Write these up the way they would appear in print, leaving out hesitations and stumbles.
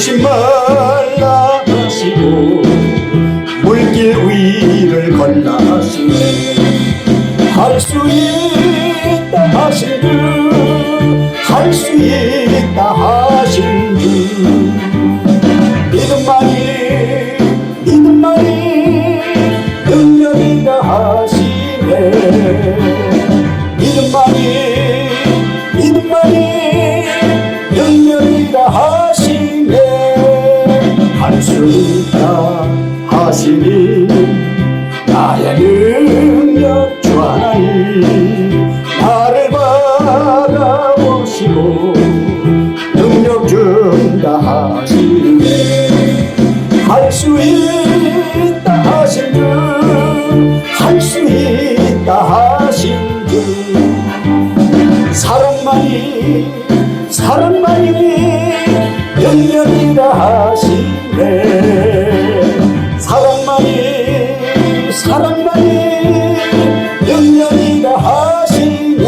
조심 말라 하시고 물길 위를 걸라 하시네. 할 수 있다 하신 주, 할 수 있다 하신 주, 믿음만이 능력이다 하시네. 믿음만이 능력이다 하시네. 할 수 있다 하시니 나의 능력 주 하나님, 나를 바라보시고 능력 준다 하시네. 할 수 있다 하신 주, 할 수 있다 하신 주, 사랑만이 능력이다 하시네. 사랑만이 능력이다 하시네.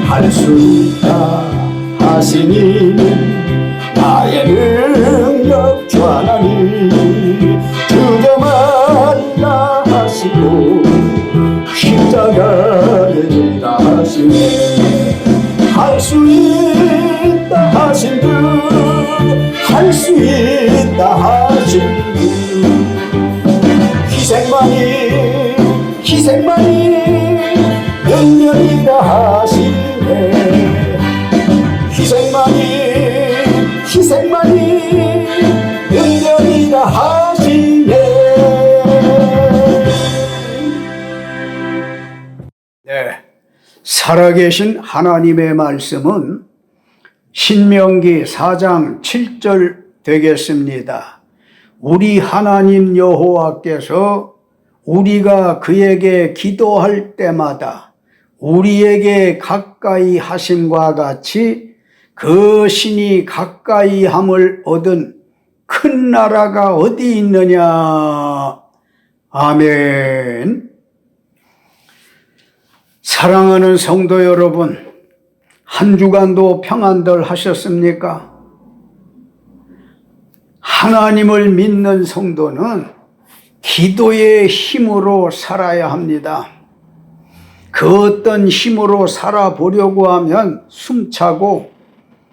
할 수 있다 하시니 나의 능력 주 하나님, 주저 말라 하시고 십자가를 지라 하시네. 할 수 있다 하신 주, 할 수 있다 하신 주, 희생만이 능력이다 하시네. 희생만이 능력이다 하시네. 네, 살아계신 하나님의 말씀은 신명기 4장 7절 되겠습니다. 우리 하나님 여호와께서 우리가 그에게 기도할 때마다 우리에게 가까이 하심과 같이 그 신이 가까이 함을 얻은 큰 나라가 어디 있느냐. 아멘. 사랑하는 성도 여러분, 한 주간도 평안들 하셨습니까? 하나님을 믿는 성도는 기도의 힘으로 살아야 합니다. 그 어떤 힘으로 살아보려고 하면 숨차고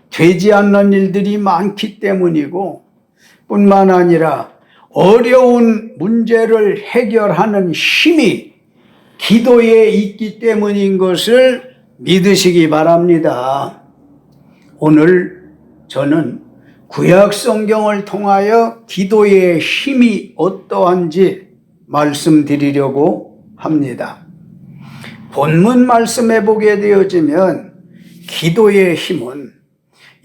되지 않는 일들이 많기 때문이고, 뿐만 아니라 어려운 문제를 해결하는 힘이 기도에 있기 때문인 것을 믿으시기 바랍니다. 오늘 저는 구약 성경을 통하여 기도의 힘이 어떠한지 말씀드리려고 합니다. 본문 말씀해 보게 되어지면 기도의 힘은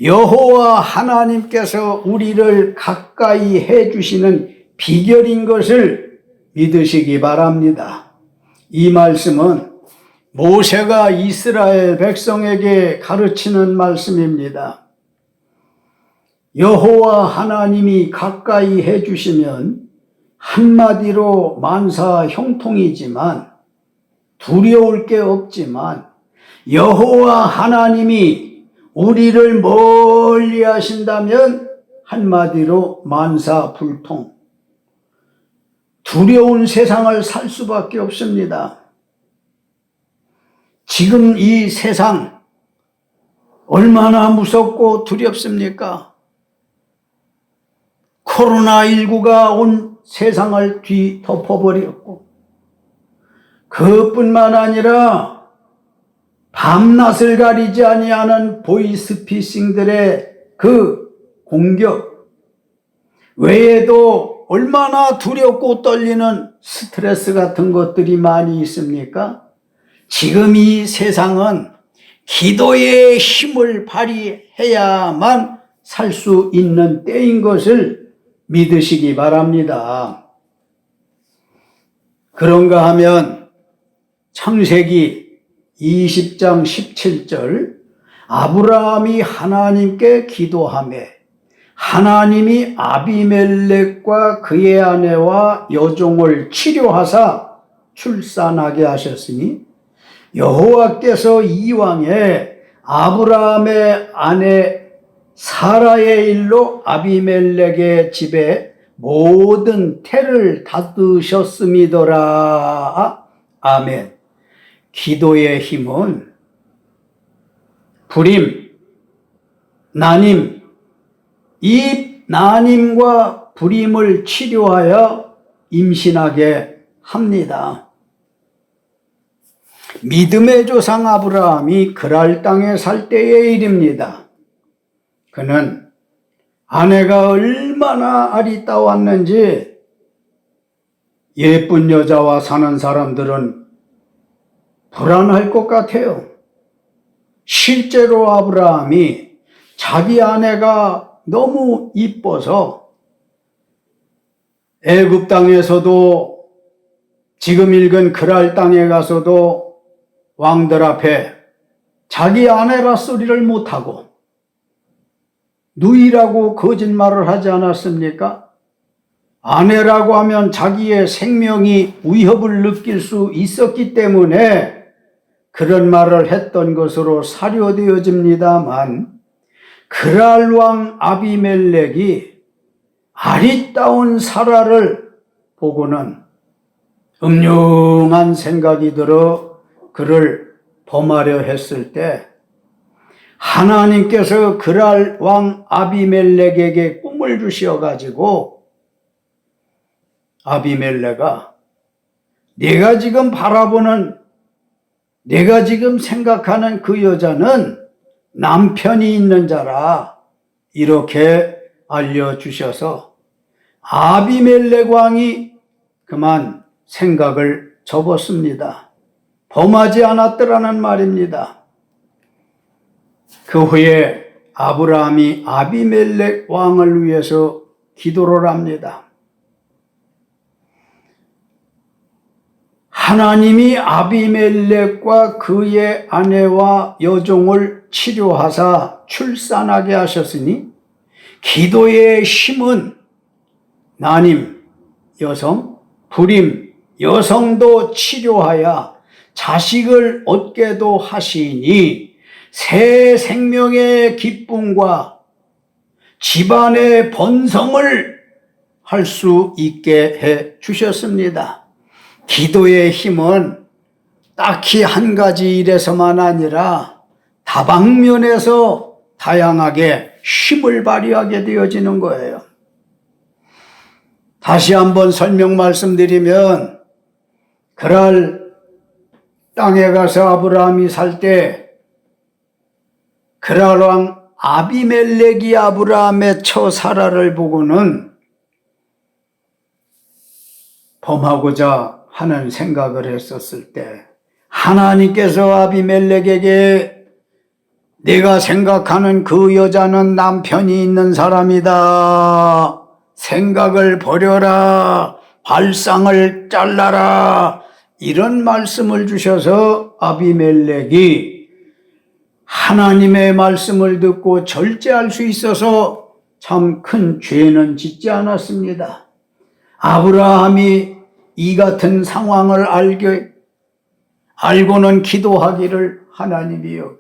여호와 하나님께서 우리를 가까이 해주시는 비결인 것을 믿으시기 바랍니다. 이 말씀은 모세가 이스라엘 백성에게 가르치는 말씀입니다. 여호와 하나님이 가까이 해주시면 한마디로 만사 형통이지만, 두려울 게 없지만, 여호와 하나님이 우리를 멀리 하신다면 한마디로 만사불통, 두려운 세상을 살 수밖에 없습니다. 지금 이 세상 얼마나 무섭고 두렵습니까? 코로나19가 온 세상을 뒤덮어버렸고, 그뿐만 아니라 밤낮을 가리지 아니하는 보이스피싱들의 그 공격 외에도 얼마나 두렵고 떨리는 스트레스 같은 것들이 많이 있습니까? 지금 이 세상은 기도의 힘을 발휘해야만 살 수 있는 때인 것을 믿으시기 바랍니다. 그런가 하면 창세기 20장 17절, 아브라함이 하나님께 기도하매 하나님이 아비멜렉과 그의 아내와 여종을 치료하사 출산하게 하셨으니 여호와께서 이왕에 아브라함의 아내 사라의 일로 아비멜렉의 집에 모든 태를 닫으셨음이더라. 아멘. 기도의 힘은 불임, 난임, 이 난임과 불임을 치료하여 임신하게 합니다. 믿음의 조상 아브라함이 그랄 땅에 살 때의 일입니다. 그는 아내가 얼마나 아리따웠는지 예쁜 여자와 사는 사람들은 불안할 것 같아요. 실제로 아브라함이 자기 아내가 너무 이뻐서 애굽 땅에서도 지금 읽은 그랄 땅에 가서도 왕들 앞에 자기 아내라 소리를 못하고 누이라고 거짓말을 하지 않았습니까? 아내라고 하면 자기의 생명이 위협을 느낄 수 있었기 때문에 그런 말을 했던 것으로 사료되어집니다만, 그랄 왕 아비멜렉이 아리따운 사라를 보고는 음흉한 생각이 들어 그를 범하려 했을 때 하나님께서 그랄 왕 아비멜렉에게 꿈을 주셔가지고 아비멜렉아, 내가 지금 바라보는, 내가 지금 생각하는 그 여자는 남편이 있는 자라, 이렇게 알려주셔서 아비멜렉 왕이 그만 생각을 접었습니다. 범하지 않았더라는 말입니다. 그 후에 아브라함이 아비멜렉 왕을 위해서 기도를 합니다. 하나님이 아비멜렉과 그의 아내와 여종을 치료하사 출산하게 하셨으니 기도의 힘은 난임, 여성, 불임, 여성도 치료하여 자식을 얻게도 하시니 새 생명의 기쁨과 집안의 번성을 할 수 있게 해 주셨습니다. 기도의 힘은 딱히 한 가지 일에서만 아니라 다방면에서 다양하게 힘을 발휘하게 되어지는 거예요. 다시 한번 설명 말씀드리면, 그랄 땅에 가서 아브라함이 살 때 그랄 왕 아비멜렉이 아브라함의 처 사라를 보고는 범하고자 하는 생각을 했었을 때 하나님께서 아비멜렉에게 내가 생각하는 그 여자는 남편이 있는 사람이다, 생각을 버려라, 발상을 잘라라, 이런 말씀을 주셔서 아비멜렉이 하나님의 말씀을 듣고 절제할 수 있어서 참 큰 죄는 짓지 않았습니다. 아브라함이 이 같은 상황을 알고는 기도하기를, 하나님이여,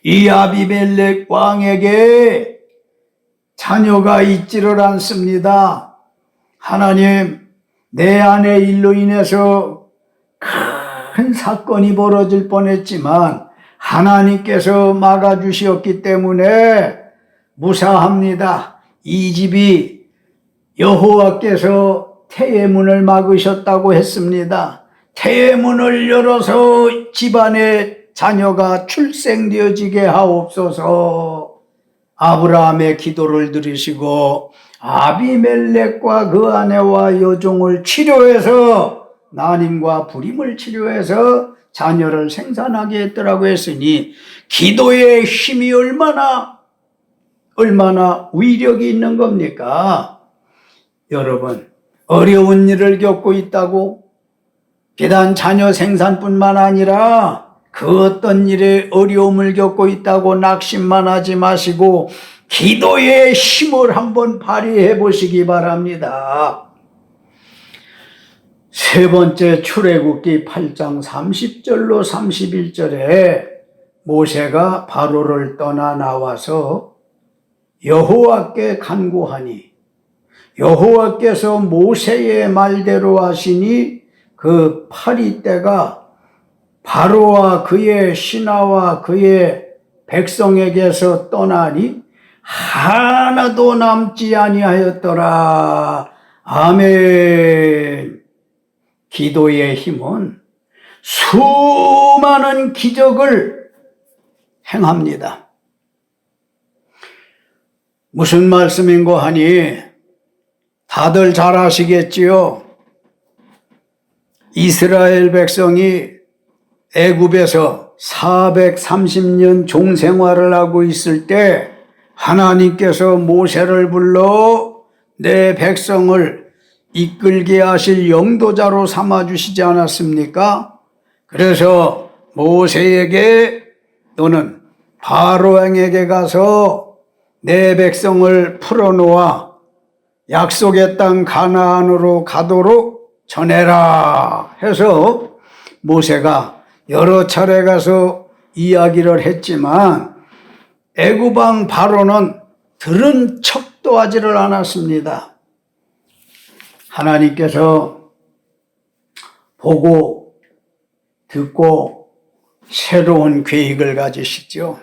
이 아비멜렉 왕에게 자녀가 있지를 않습니다. 하나님, 내 아내 일로 인해서 큰 사건이 벌어질 뻔했지만 하나님께서 막아주셨기 때문에 무사합니다. 이 집이 여호와께서 태의 문을 막으셨다고 했습니다. 태의 문을 열어서 집안에 자녀가 출생되어지게 하옵소서. 아브라함의 기도를 들으시고 아비멜렉과 그 아내와 여종을 치료해서, 난임과 불임을 치료해서 자녀를 생산하게 했더라고 했으니 기도의 힘이 얼마나 위력이 있는 겁니까? 여러분, 어려운 일을 겪고 있다고 비단 자녀 생산뿐만 아니라 그 어떤 일에 어려움을 겪고 있다고 낙심만 하지 마시고 기도의 힘을 한번 발휘해 보시기 바랍니다. 세 번째, 출애굽기 8장 30절로 31절에 모세가 바로를 떠나 나와서 여호와께 간구하니 여호와께서 모세의 말대로 하시니 그 파리 때가 바로와 그의 신하와 그의 백성에게서 떠나니 하나도 남지 아니하였더라. 아멘. 기도의 힘은 수많은 기적을 행합니다. 무슨 말씀인고 하니 다들 잘 아시겠지요? 이스라엘 백성이 애굽에서 430년 종생활을 하고 있을 때 하나님께서 모세를 불러 내 백성을 이끌게 하실 영도자로 삼아주시지 않았습니까? 그래서 모세에게 또는 바로왕에게 가서 내 백성을 풀어놓아 약속의 땅 가나안으로 가도록 전해라 해서 모세가 여러 차례 가서 이야기를 했지만 애굽 왕 바로는 들은 척도 하지를 않았습니다. 하나님께서 보고 듣고 새로운 계획을 가지시죠.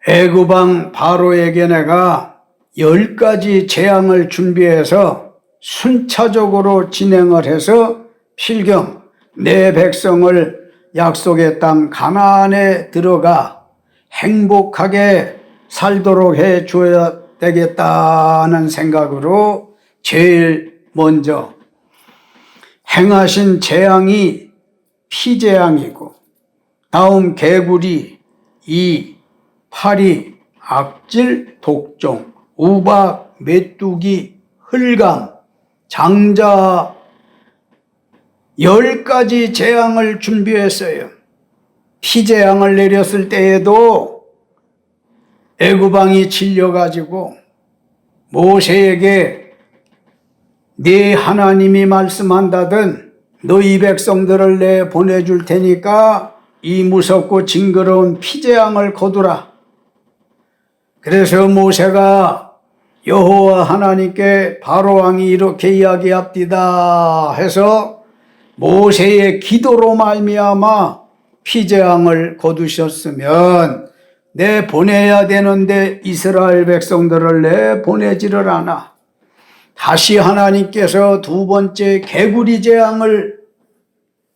애굽 왕 바로에게 내가 10가지 재앙을 준비해서 순차적으로 진행을 해서 필경 내 백성을 약속의 땅 가나안에 들어가 행복하게 살도록 해 줘야 되겠다는 생각으로 제일 먼저 행하신 재앙이 피재앙이고 다음 개구리, 파리, 악질, 독종, 우박, 메뚜기, 흑암, 장자 10가지 재앙을 준비했어요. 피재앙을 내렸을 때에도 애굽 왕이 질려가지고 모세에게 네 하나님이 말씀한다든 너희 백성들을 내 보내줄 테니까 이 무섭고 징그러운 피재앙을 거두라. 그래서 모세가 여호와 하나님께 바로왕이 이렇게 이야기합디다 해서 모세의 기도로 말미암아 피재앙을 거두셨으면 내 보내야 되는데 이스라엘 백성들을 내 보내지를 않아. 다시 하나님께서 두 번째 개구리 재앙을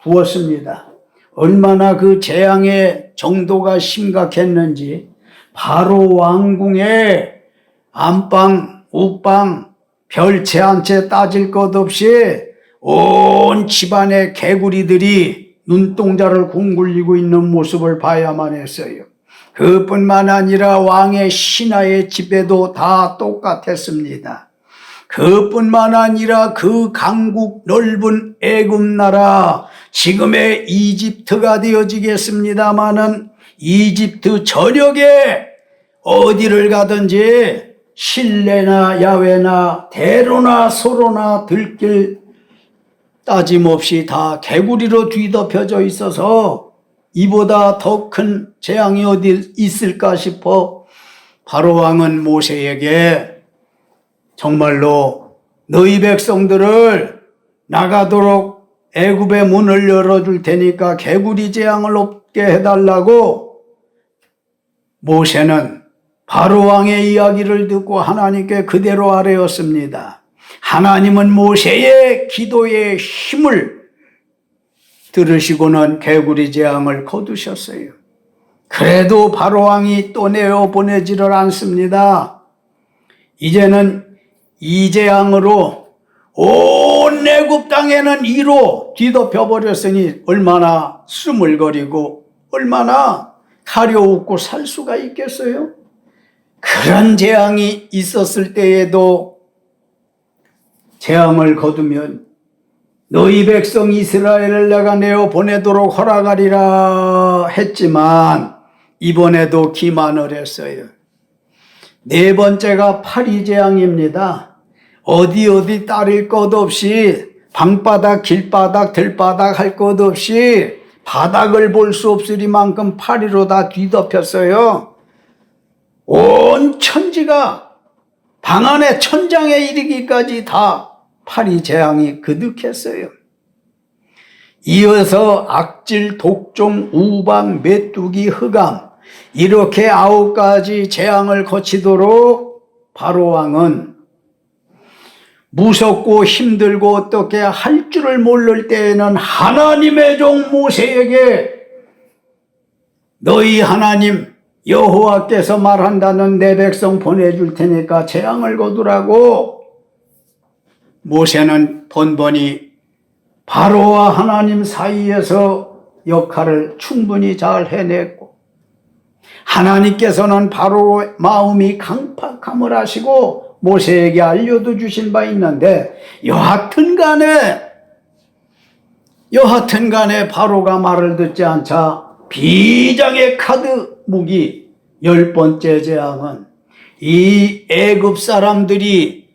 부었습니다. 얼마나 그 재앙의 정도가 심각했는지 바로 왕궁에 안방, 우방, 별채 한 채 따질 것 없이 온 집안의 개구리들이 눈동자를 굴리고 있는 모습을 봐야만 했어요. 그뿐만 아니라 왕의 신하의 집에도 다 똑같았습니다. 그뿐만 아니라 그 강국 넓은 애굽 나라, 지금의 이집트가 되어지겠습니다마는 이집트 전역에 어디를 가든지 실내나 야외나 대로나 소로나 들길 따짐없이 다 개구리로 뒤덮여져 있어서 이보다 더 큰 재앙이 어디 있을까 싶어 바로 왕은 모세에게 정말로 너희 백성들을 나가도록 애굽의 문을 열어줄 테니까 개구리 재앙을 없게 해달라고 모세는 바로 왕의 이야기를 듣고 하나님께 그대로 아뢰었습니다. 하나님은 모세의 기도의 힘을 들으시고는 개구리 재앙을 거두셨어요. 그래도 바로 왕이 또 내어 보내지를 않습니다. 이제는 이 재앙으로 온 애굽 땅에는 이로 뒤덮여 버렸으니 얼마나 스물거리고 얼마나 가려웃고 살 수가 있겠어요? 그런 재앙이 있었을 때에도 재앙을 거두면 너희 백성 이스라엘을 내가 내어 보내도록 허락하리라 했지만 이번에도 기만을 했어요. 네 번째가 파리 재앙입니다. 어디 따릴 것 없이 방바닥, 길바닥, 들바닥 할 것 없이 바닥을 볼 수 없으리만큼 파리로 다 뒤덮였어요. 온 온 천지가 방 안에 천장에 이르기까지 다 파리 재앙이 그득했어요. 이어서 악질, 독종, 우방, 메뚜기, 흑암 이렇게 9가지 재앙을 거치도록 바로왕은 무섭고 힘들고 어떻게 할 줄을 모를 때에는 하나님의 종 모세에게 너희 하나님 여호와께서 말한다는 내 백성 보내줄 테니까 재앙을 거두라고 모세는 번번이 바로와 하나님 사이에서 역할을 충분히 잘 해냈고 하나님께서는 바로의 마음이 강팍함을 하시고 모세에게 알려도 주신 바 있는데 여하튼 간에 바로가 말을 듣지 않자 비장의 카드 무기 10번째 재앙은 이 애굽 사람들이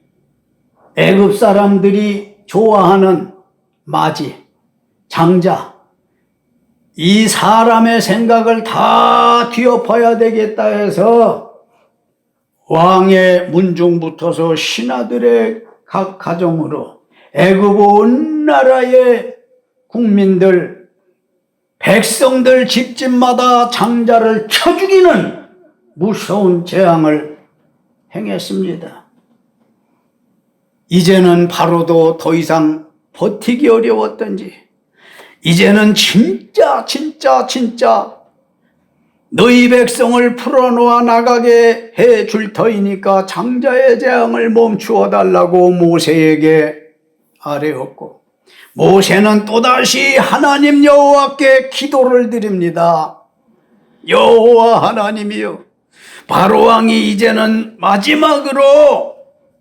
좋아하는 마지, 장자 이 사람의 생각을 다 뒤엎어야 되겠다 해서 왕의 문중부터서 신하들의 각 가정으로 애굽 온 나라의 국민들, 백성들 집집마다 장자를 쳐 죽이는 무서운 재앙을 행했습니다. 이제는 바로도 더 이상 버티기 어려웠던지 이제는 진짜 너희 백성을 풀어놓아 나가게 해줄 터이니까 장자의 재앙을 멈추어 달라고 모세에게 아뢰었고 모세는 또다시 하나님 여호와께 기도를 드립니다. 여호와 하나님이여 바로왕이 이제는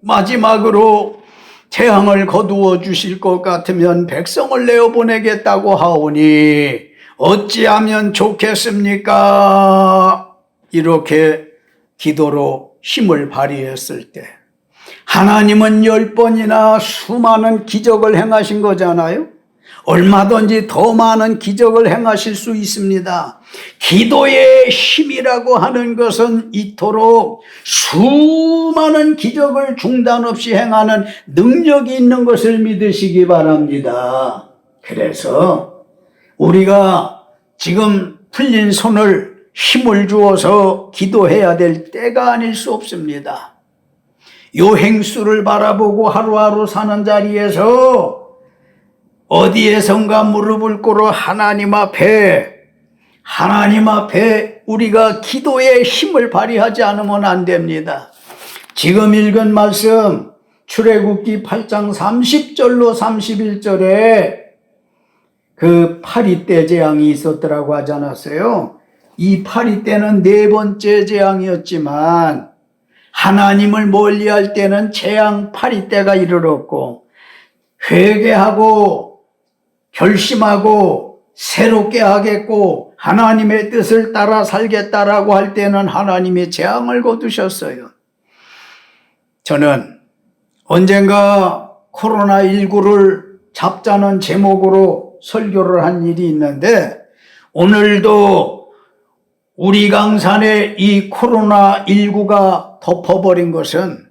마지막으로 재앙을 거두어 주실 것 같으면 백성을 내어보내겠다고 하오니 어찌하면 좋겠습니까? 이렇게 기도로 힘을 발휘했을 때 하나님은 10번이나 수많은 기적을 행하신 거잖아요. 얼마든지 더 많은 기적을 행하실 수 있습니다. 기도의 힘이라고 하는 것은 이토록 수많은 기적을 중단 없이 행하는 능력이 있는 것을 믿으시기 바랍니다. 그래서 우리가 지금 풀린 손을 힘을 주어서 기도해야 될 때가 아닐 수 없습니다. 요 행수를 바라보고 하루하루 사는 자리에서 어디에선가 무릎을 꿇어 하나님 앞에 우리가 기도의 힘을 발휘하지 않으면 안 됩니다. 지금 읽은 말씀 출애굽기 8장 30절로 31절에 그 파리떼 재앙이 있었더라고 하지 않았어요? 이 파리떼는 4번째 재앙이었지만 하나님을 멀리할 때는 재앙 파리떼가 이르렀고 회개하고 결심하고 새롭게 하겠고 하나님의 뜻을 따라 살겠다라고 할 때는 하나님이 재앙을 거두셨어요. 저는 언젠가 코로나19를 잡자는 제목으로 설교를 한 일이 있는데 오늘도 우리 강산에 이 코로나19가 덮어버린 것은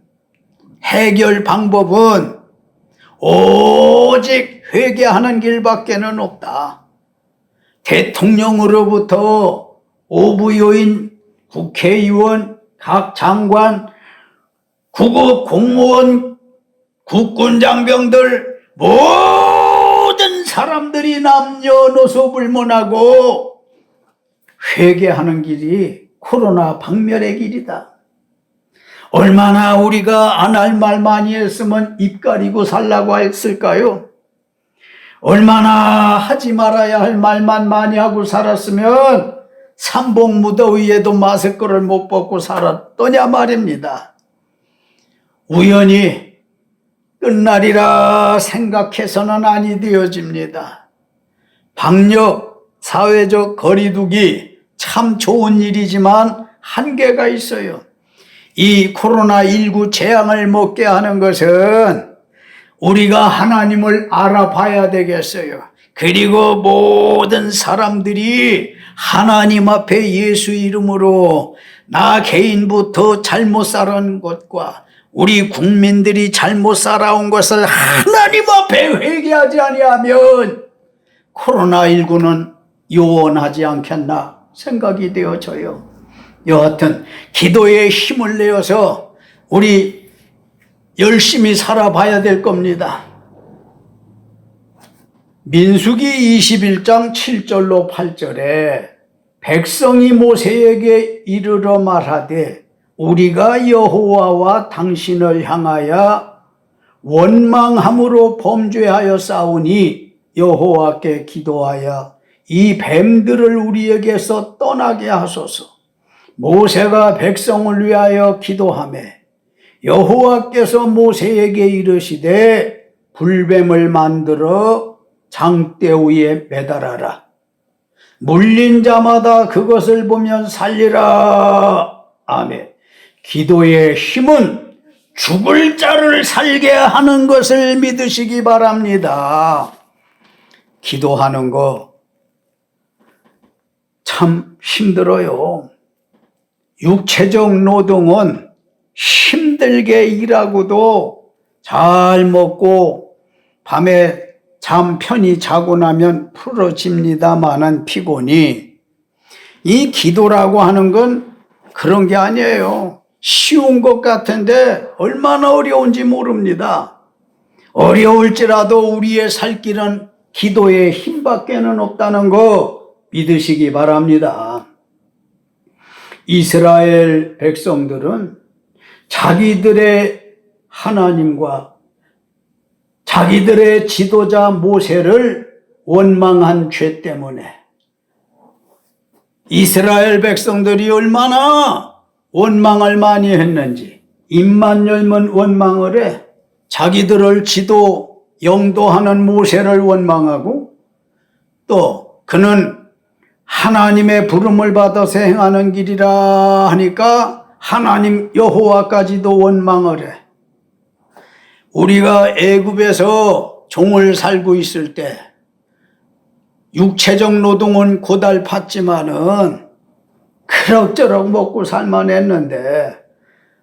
해결 방법은 오직 회개하는 길밖에는 없다. 대통령으로부터 오부요인, 국회의원, 각 장관, 구급 공무원, 국군 장병들 모든 사람들이 남녀노소 불문하고 회개하는 길이 코로나 박멸의 길이다. 얼마나 우리가 안 할 말 많이 했으면 입 가리고 살라고 했을까요? 얼마나 하지 말아야 할 말만 많이 하고 살았으면 삼복 무더위에도 마스크를 못 벗고 살았더냐 말입니다. 우연히 끝날이라 생각해서는 아니 되어집니다. 방역, 사회적 거리두기 참 좋은 일이지만 한계가 있어요. 이 코로나19 재앙을 먹게 하는 것은 우리가 하나님을 알아봐야 되겠어요. 그리고 모든 사람들이 하나님 앞에 예수 이름으로 나 개인부터 잘못 살아온 것과 우리 국민들이 잘못 살아온 것을 하나님 앞에 회개하지 아니하면 코로나19는 요원하지 않겠나 생각이 되어져요. 여하튼 기도에 힘을 내어서 우리 열심히 살아봐야 될 겁니다. 민수기 21장 7절로 8절에 백성이 모세에게 이르러 말하되 우리가 여호와와 당신을 향하여 원망함으로 범죄하여 싸우니 여호와께 기도하여 이 뱀들을 우리에게서 떠나게 하소서. 모세가 백성을 위하여 기도하매 여호와께서 모세에게 이르시되 불뱀을 만들어 장대 위에 매달아라. 물린 자마다 그것을 보면 살리라. 아멘. 기도의 힘은 죽을 자를 살게 하는 것을 믿으시기 바랍니다. 기도하는 거 참 힘들어요. 육체적 노동은 힘들게 일하고도 잘 먹고 밤에 잠 편히 자고 나면 풀어집니다마는 피곤이, 이 기도라고 하는 건 그런 게 아니에요. 쉬운 것 같은데 얼마나 어려운지 모릅니다. 어려울지라도 우리의 살 길은 기도의 힘밖에는 없다는 거 믿으시기 바랍니다. 이스라엘 백성들은 자기들의 하나님과 자기들의 지도자 모세를 원망한 죄 때문에 이스라엘 백성들이 얼마나 원망을 많이 했는지, 입만 열면 원망을 해. 자기들을 영도하는 모세를 원망하고, 또 그는 하나님의 부름을 받아서 행하는 길이라 하니까 하나님 여호와까지도 원망을 해. 우리가 애굽에서 종을 살고 있을 때 육체적 노동은 고달팠지만은 그럭저럭 먹고 살만했는데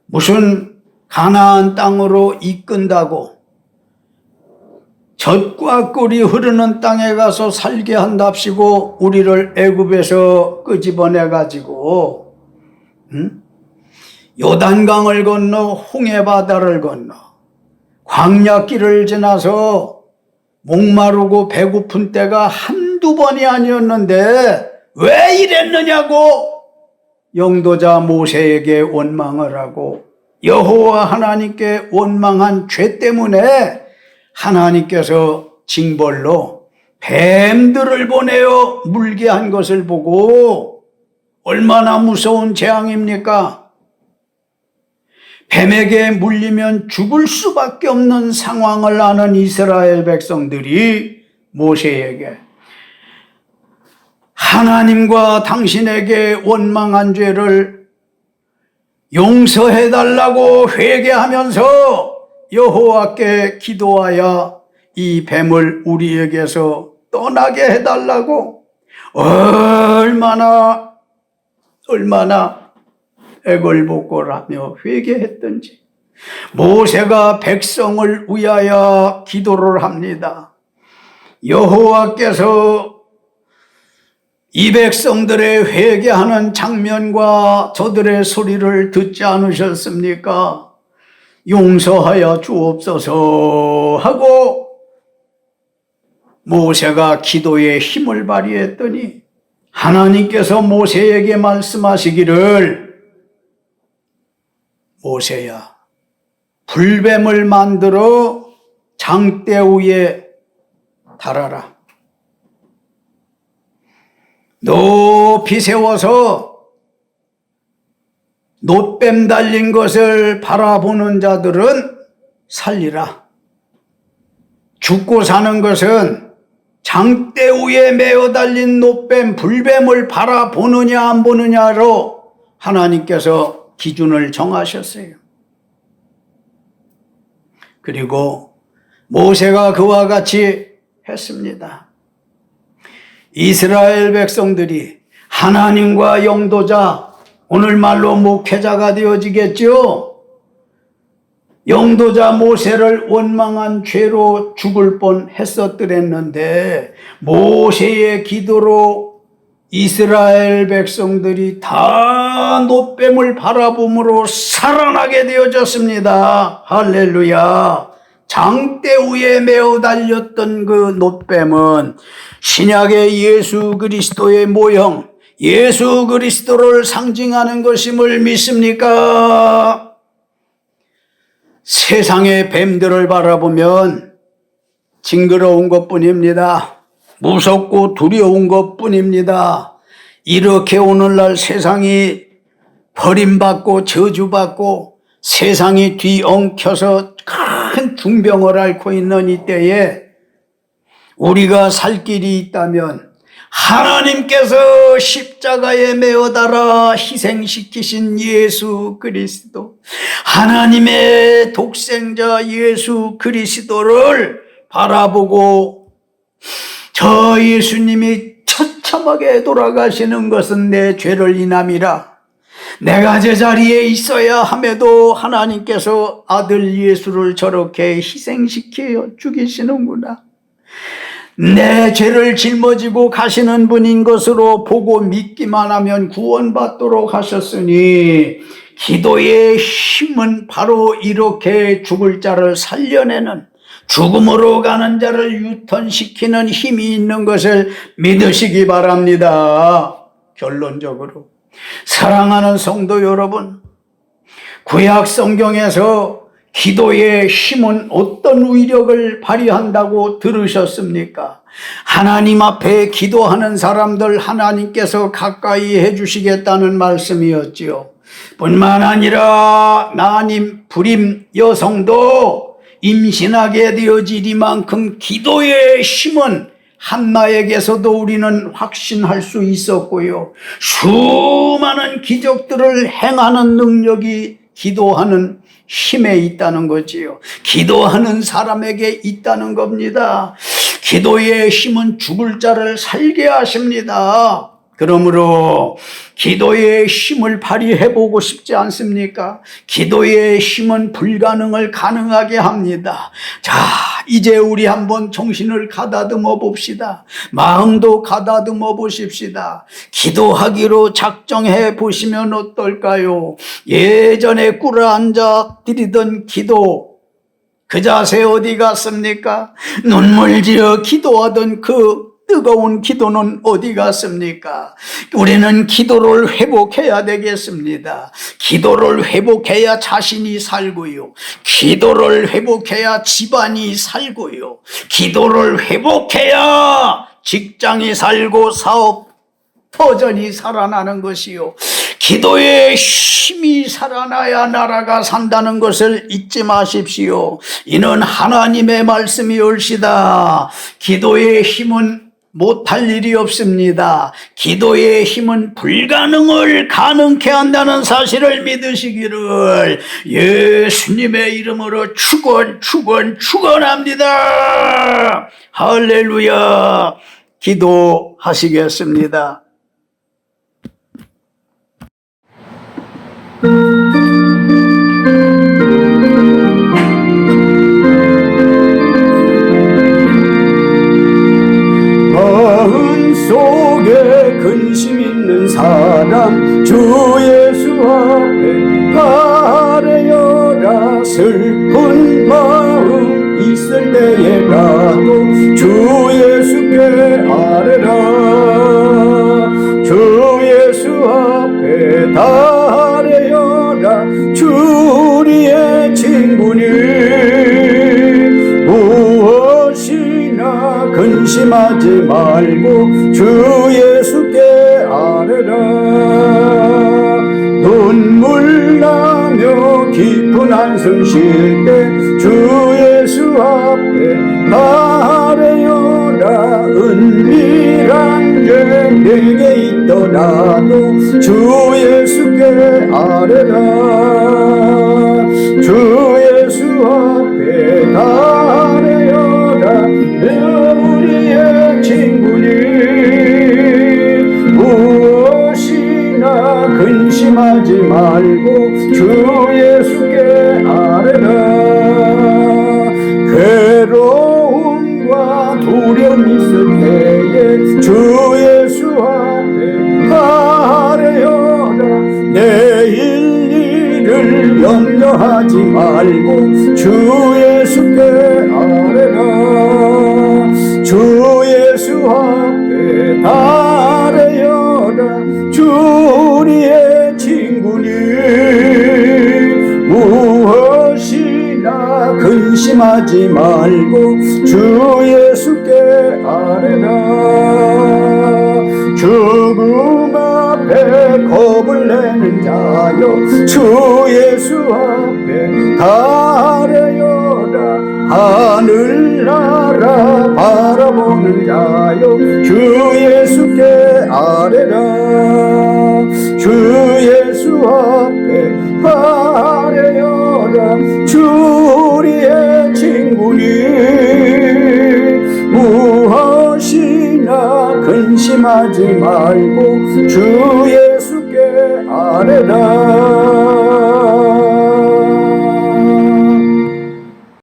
무슨 가나안 땅으로 이끈다고 젖과 꿀이 흐르는 땅에 가서 살게 한답시고 우리를 애굽에서 끄집어내가지고 요단강을 건너 홍해바다를 건너 광야길을 지나서 목마르고 배고픈 때가 한두 번이 아니었는데 왜 이랬느냐고 영도자 모세에게 원망을 하고 여호와 하나님께 원망한 죄 때문에 하나님께서 징벌로 뱀들을 보내어 물게 한 것을 보고 얼마나 무서운 재앙입니까? 뱀에게 물리면 죽을 수밖에 없는 상황을 아는 이스라엘 백성들이 모세에게 하나님과 당신에게 원망한 죄를 용서해달라고 회개하면서 여호와께 기도하여 이 뱀을 우리에게서 떠나게 해달라고 얼마나 애걸복걸하며 회개했던지. 모세가 백성을 위하여 기도를 합니다. 여호와께서 이 백성들의 회개하는 장면과 저들의 소리를 듣지 않으셨습니까? 용서하여 주옵소서 하고 모세가 기도에 힘을 발휘했더니 하나님께서 모세에게 말씀하시기를 모세야, 불뱀을 만들어 장대 위에 달아라. 높이 세워서 놋뱀 달린 것을 바라보는 자들은 살리라. 죽고 사는 것은 장대 위에 메어 달린 놋뱀, 불뱀을 바라보느냐 안 보느냐로 하나님께서 기준을 정하셨어요. 그리고 모세가 그와 같이 했습니다. 이스라엘 백성들이 하나님과 영도자 오늘말로 목회자가 되어지겠죠. 영도자 모세를 원망한 죄로 죽을 뻔했었더랬는데 모세의 기도로 이스라엘 백성들이 다 놋뱀을 바라봄으로 살아나게 되어졌습니다. 할렐루야. 장대 위에 메어 달렸던 그 놋뱀은 신약의 예수 그리스도의 모형, 예수 그리스도를 상징하는 것임을 믿습니까? 세상의 뱀들을 바라보면 징그러운 것뿐입니다. 무섭고 두려운 것뿐입니다. 이렇게 오늘날 세상이 버림받고 저주받고 세상이 뒤엉켜서 큰 중병을 앓고 있는 이때에 우리가 살 길이 있다면 하나님께서 십자가에 메어 달아 희생시키신 예수 그리스도, 하나님의 독생자 예수 그리스도를 바라보고 저 예수님이 처참하게 돌아가시는 것은 내 죄를 인함이라, 내가 제자리에 있어야 함에도 하나님께서 아들 예수를 저렇게 희생시켜 죽이시는구나, 내 죄를 짊어지고 가시는 분인 것으로 보고 믿기만 하면 구원받도록 하셨으니 기도의 힘은 바로 이렇게 죽을 자를 살려내는, 죽음으로 가는 자를 유턴시키는 힘이 있는 것을 믿으시기 바랍니다. 결론적으로 사랑하는 성도 여러분, 구약 성경에서 기도의 힘은 어떤 위력을 발휘한다고 들으셨습니까? 하나님 앞에 기도하는 사람들 하나님께서 가까이 해주시겠다는 말씀이었지요. 뿐만 아니라 나님 불임 여성도 임신하게 되어지리만큼 기도의 힘은 한나에게서도 우리는 확신할 수 있었고요. 수많은 기적들을 행하는 능력이 기도하는 힘에 있다는 거지요. 기도하는 사람에게 있다는 겁니다. 기도의 힘은 죽을 자를 살게 하십니다. 그러므로 기도의 힘을 발휘해 보고 싶지 않습니까? 기도의 힘은 불가능을 가능하게 합니다. 자, 이제 우리 한번 정신을 가다듬어 봅시다. 마음도 가다듬어 보십시다. 기도하기로 작정해 보시면 어떨까요? 예전에 꿇어앉아 드리던 기도, 그 자세 어디 갔습니까? 눈물 지어 기도하던 그 뜨거운 기도는 어디 갔습니까? 우리는 기도를 회복해야 되겠습니다. 기도를 회복해야 자신이 살고요. 기도를 회복해야 집안이 살고요. 기도를 회복해야 직장이 살고 사업 터전이 살아나는 것이요. 기도의 힘이 살아나야 나라가 산다는 것을 잊지 마십시오. 이는 하나님의 말씀이 옳시다. 기도의 힘은 못할 일이 없습니다. 기도의 힘은 불가능을 가능케 한다는 사실을 믿으시기를 예수님의 이름으로 축원합니다. 할렐루야. 기도하시겠습니다. 속에 근심 있는 사람 주 예수 앞에 아뢰어라. 슬픈 마음 있을 때에라도 주 예수께 아뢰라. 주 예수 앞에 아뢰어라. 주 우리의 친구니 무엇이나 근심하지 말고 주 예수께 아뢰라. 눈물 나며 깊은 한숨 쉴 때 주 예수 앞에 아뢰어라. 은밀한 죄 내게 있더라도 주 예수께 아뢰라. 주 예수 앞에 아뢰어라. 우리의 친구니 무엇이나 근심하지 두려워하지 말고 주 예수께 아뢰라. 주 예수 앞에 아뢰어라. 주 우리의 친구니 무엇이나 근심하지 말고 주 예수께 아뢰라. 죽음 앞에 겁을 내는 자여 주 예수 앞에 아뢰어라. 하늘나라 바라보는 자여 주 예수께 아뢰라. 주 예수 앞에 아뢰어라. 주 우리의 친구니 무엇이나 근심하지 말고 주 예수께 아뢰라.